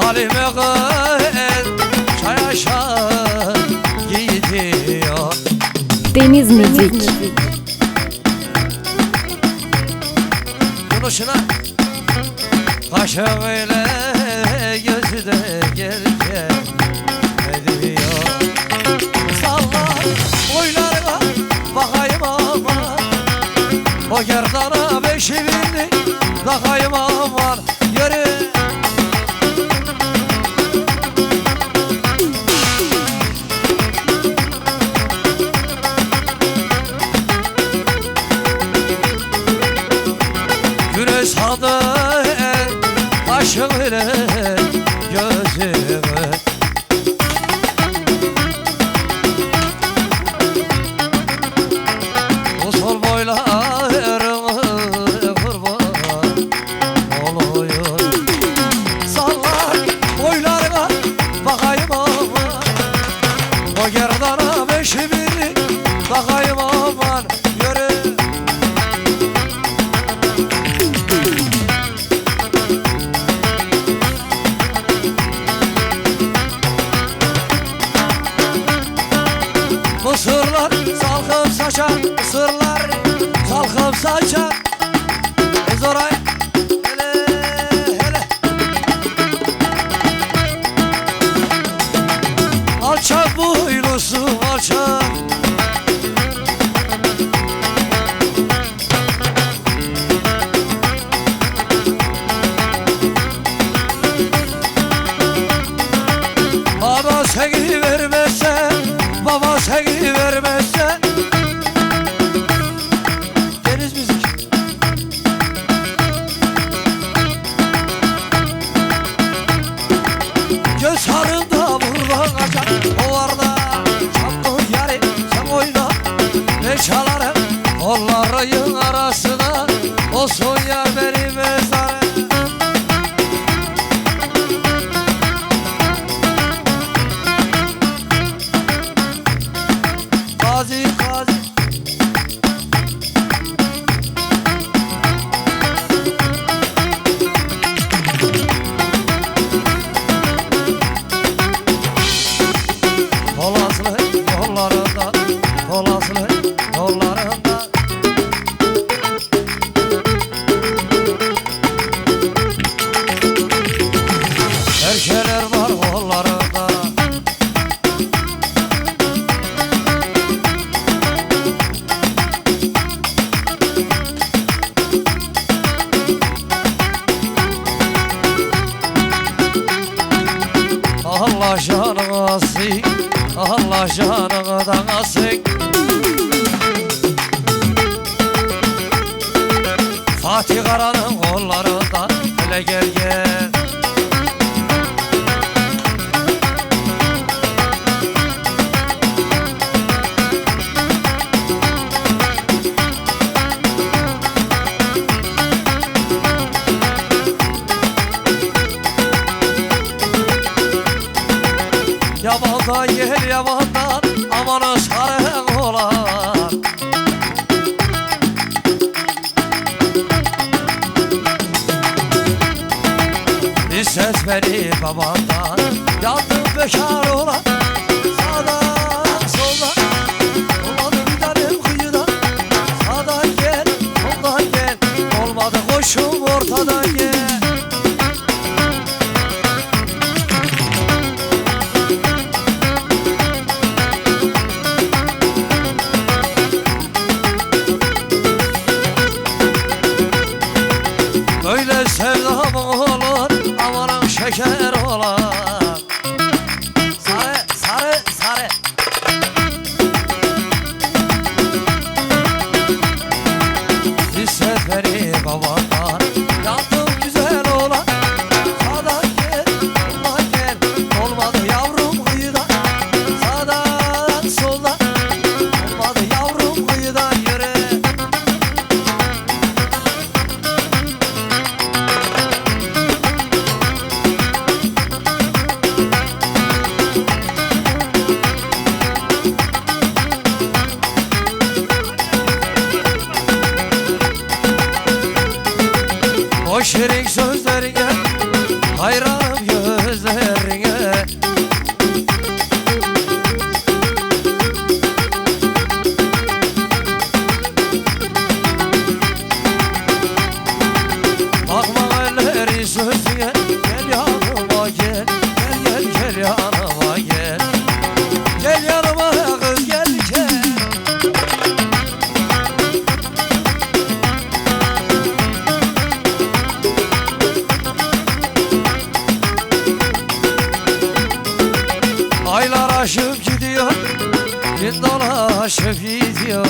Halime kız çay aşağı gidiyor. Deniz Müzik. Konuşuna kaşığıyla gözü de gelince ediyor. Salla boylarına bakayım ama o gerdana beşi bindi takayım aman yürü. Güneş aldı kaşığıyla gözümü. O sol boylarımı kurban oluyor. Sallar boylarına bakayım aman o gerdana beşi biri bakayım aman yürü. Mısırlar salkım saçar, mısırlar salkım saçar. Ezoray hele hele. Alçak boylusu alçak. Baba seni vermezse, baba seni vermezse. Deniz Müzik. Göz harında buradan kaçar, o varda çapkın yari sen oyna. Ne çalarım kolların arasına, olsun yar benim mezarım. Gazi gazi. Kolaslı yollarında, kolaslı yollarında. Erkeler var kollarında. Allah canını asik, Allah canını da asik. Fatih Kara'nın kollarında hele gel gel. Yamandan gel yamandan amanın sarın olan. Bir ses verir babandan yandım bekar olan. Sağdan soldan olmadı bir tanem kıyıdan. Sağdan gel soldan gel olmadı koşum ortadan gel. Öyle sevdam olur, amanın şeker olan. Sarı, sarı, sarı. Bir seferi babandan yandım güzel olan. Sağdan gel, soldan gel, olmadı yavrum kıyıdan. Sağdan, soldan, olmadı yavrum kıyıdan yürü. dolaşıp gidiyor, gün dolaşıp gidiyor.